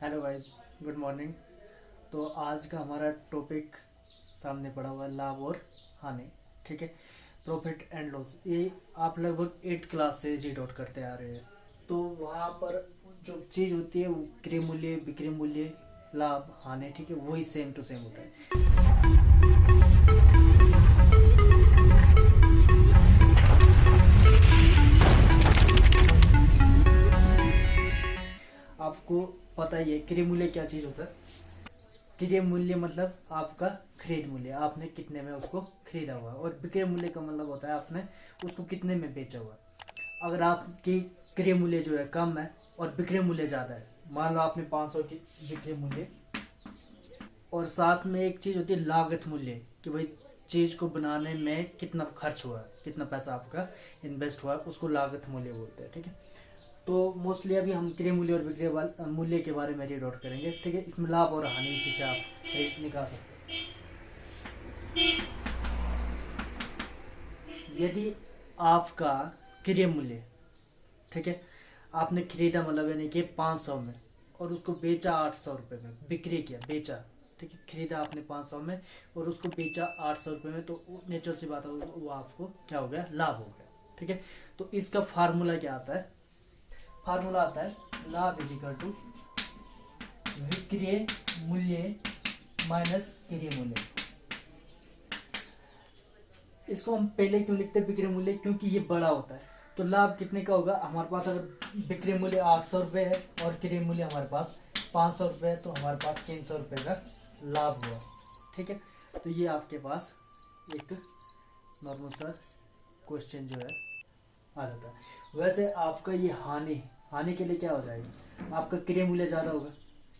Hello guys, good morning. तो आज का हमारा टॉपिक सामने पड़ा हुआ है लाभ और हानि। ठीक है, प्रॉफिट एंड लॉस। ये आप लगभग 8th क्लास से रीड आउट करते आ रहे हैं। तो वहाँ पर जो चीज़ होती है वो क्रय मूल्य, विक्रय मूल्य, लाभ, हानि, ठीक है, वही सेम टू सेम होता है। आपको पता ही है क्रय मूल्य क्या चीज़ होता है। क्रय मूल्य मतलब आपका खरीद मूल्य, आपने कितने में उसको खरीदा हुआ है। और विक्रय मूल्य का मतलब होता है आपने उसको कितने में बेचा हुआ है। अगर आपकी क्रय मूल्य जो है कम है और विक्रय मूल्य ज़्यादा है, मान लो आपने 500 की विक्रय मूल्य, और साथ में एक चीज़ होती है लागत मूल्य, कि भाई चीज़ को बनाने में कितना खर्च हुआ है, कितना पैसा आपका इन्वेस्ट हुआ है, उसको लागत मूल्य बोलते हैं। ठीक है, तो मोस्टली अभी हम क्रय मूल्य और विक्रय मूल्य के बारे में रीड आउट करेंगे। ठीक है, इसमें लाभ और हानि इसी से आप निकाल सकते हैं। यदि आपका क्रय मूल्य, ठीक है, आपने खरीदा मतलब यानी कि 500 में और उसको बेचा 800 रुपये में, बिक्री किया, बेचा। ठीक है, खरीदा आपने 500 में और उसको बेचा 800 रुपये में, तो नेचुरल सी बात है वो आपको क्या हो गया, लाभ हो गया। ठीक है, तो इसका फार्मूला क्या आता है? फार्मूला आता है लाभ इज इक्वल टू विक्रय मूल्य माइनस क्रय मूल्य। इसको हम पहले क्यों लिखते हैं विक्रय मूल्य? क्योंकि ये बड़ा होता है। तो लाभ कितने का होगा हमारे पास? अगर विक्रय मूल्य 800 रुपये है और क्रय मूल्य हमारे पास 500 रुपये है, तो हमारे पास 300 रुपये का लाभ हुआ। ठीक है, तो ये आपके पास एक नॉर्मल सा क्वेश्चन जो है आ जाता है। वैसे आपका ये हानि, हानि के लिए क्या हो जाएगा? आपका क्रय मूल्य ज़्यादा होगा।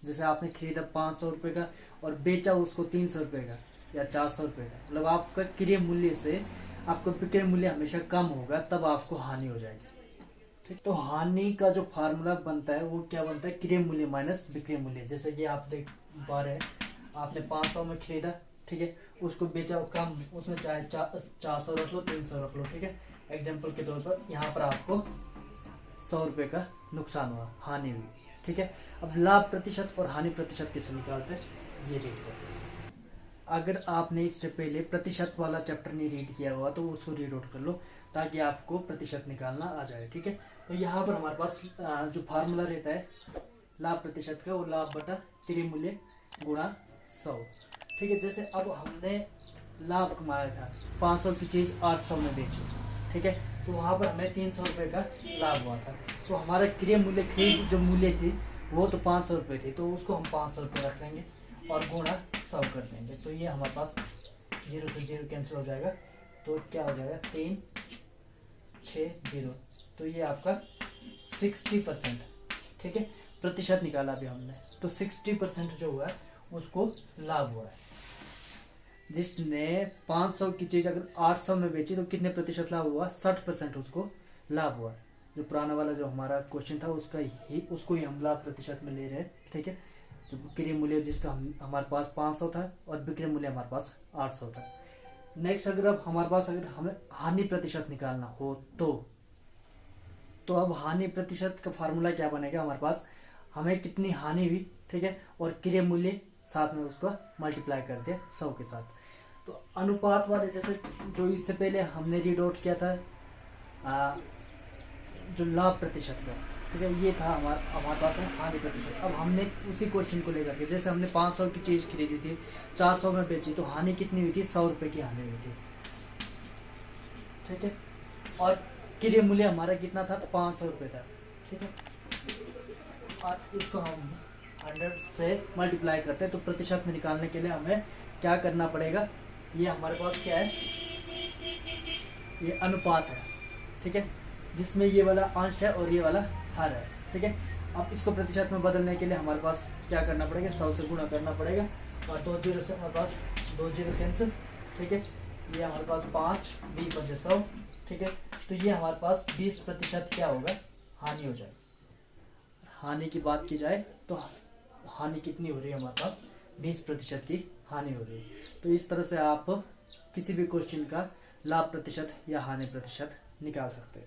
जैसे आपने खरीदा 500 रुपये का और बेचा उसको 300 रुपये का या 400 रुपये का, मतलब आपका क्रय मूल्य से आपका विक्रय मूल्य हमेशा कम होगा, तब आपको हानि हो जाएगी। ठीक, तो हानि का जो फार्मूला बनता है वो क्या बनता है? क्रय मूल्य माइनस विक्रय मूल्य। जैसे कि आप देख पा रहे हैं, आपने 500 में खरीदा, ठीक है, उसको बेचा कम, उसमें चाहे 400 रख लो, 300 रख लो। ठीक है, एग्जाम्पल के तौर पर यहाँ पर आपको 100 रुपये का नुकसान हुआ, हानि हुई। ठीक है, अब लाभ प्रतिशत और हानि प्रतिशत कैसे निकालते हैं ये रीड करते हैं। अगर आपने इससे पहले प्रतिशत वाला चैप्टर नहीं रीड किया हुआ तो उसको रीड आउट कर लो, ताकि आपको प्रतिशत निकालना आ जाए। ठीक है, तो यहाँ पर हमारे पास जो फार्मूला रहता है लाभ प्रतिशत का, वो लाभ बटा क्रय मूल्य गुणा 100। ठीक है, जैसे अब हमने लाभ कमाया था, 500 की चीज़ 800 में बेची। ठीक है, तो वहाँ पर हमें 300 रुपये का लाभ हुआ था। तो हमारा क्रय मूल्य, खरीद जो मूल्य थी वो तो 500 रुपये थी, तो उसको हम 500 रुपये रख लेंगे और गुणा 100 कर देंगे। तो ये हमारे पास 0 से 0 कैंसिल हो जाएगा, तो क्या हो जाएगा 3 6 0। तो ये आपका 60%। ठीक है, प्रतिशत निकाला अभी हमने, तो 60% जो हुआ है उसको लाभ हुआ है। जिसने 500 की चीज अगर 800 में बेची तो कितने प्रतिशत लाभ हुआ? 60% उसको लाभ हुआ। जो पुराना वाला जो हमारा क्वेश्चन था उसको ही हम लाभ प्रतिशत में ले रहे हैं। ठीक है, तो क्रय मूल्य जिसका हमारे पास 500 था और विक्रय मूल्य हमारे पास 800 था। नेक्स्ट, अगर अब हमारे पास अगर हमें हानि प्रतिशत निकालना हो तो अब हानि प्रतिशत का फार्मूला क्या बनेगा हमारे पास? हमें कितनी हानि हुई, ठीक है, और क्रय मूल्य साथ में उसको मल्टीप्लाई कर दिया 100 के साथ। तो अनुपात वाले, जैसे जो इससे पहले हमने रीड आउट किया था जो लाभ प्रतिशत का, ठीक है, ये था हमारे पास है हानि प्रतिशत। अब हमने उसी क्वेश्चन को लेकर के, जैसे हमने 500 की चीज़ खरीदी थी, 400 में बेची, तो हानि कितनी हुई थी? 100 रुपये की हानि हुई थी। ठीक है, और क्रय मूल्य हमारा कितना था? 500 रुपये था। ठीक है, और इसको हम 100 से मल्टीप्लाई करते हैं, तो प्रतिशत में निकालने के लिए हमें क्या करना पड़ेगा? ये हमारे पास क्या है? ये अनुपात है। ठीक है, जिसमें ये वाला अंश है और ये वाला हर है। ठीक है, अब इसको प्रतिशत में बदलने के लिए हमारे पास क्या करना पड़ेगा? 100 से गुणा करना पड़ेगा, और 2 जीरो से हमारे पास 2 जीरो कैंसिल। ठीक है, ये हमारे पास 5 20 बचे 100। ठीक है, तो ये हमारे पास 20% क्या होगा? हानि हो जाएगी। हानि की बात की जाए तो हानि कितनी हो रही है हमारे पास? 20% की हानि हो रही है। तो इस तरह से आप किसी भी क्वेश्चन का लाभ प्रतिशत या हानि प्रतिशत निकाल सकते हो।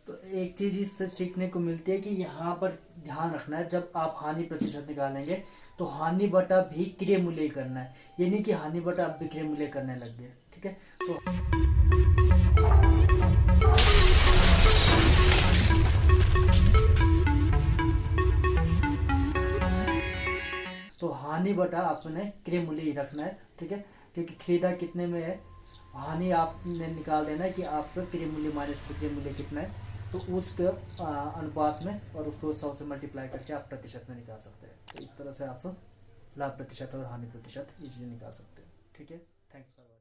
तो एक चीज इससे सीखने को मिलती है कि यहाँ पर ध्यान रखना है, जब आप हानि प्रतिशत निकालेंगे तो हानि बटा भी क्रय मूल्य ही करना है, ये नहीं कि हानि बटा आप विक्रय मूल्य करने लग गए। ठीक है, तो हानि बटा आपने क्रय मूल्य ही रखना है। ठीक है, क्योंकि खरीदा कितने में है, हानि आपने निकाल देना है कि आपका क्रय मूल्य माइनस विक्रय मूल्य कितना है, तो उसके अनुपात में और उसको 100 से मल्टीप्लाई करके आप प्रतिशत में निकाल सकते हैं। तो इस तरह से आप लाभ प्रतिशत और हानि प्रतिशत इजीली निकाल सकते हैं। ठीक है, थैंक्स फॉर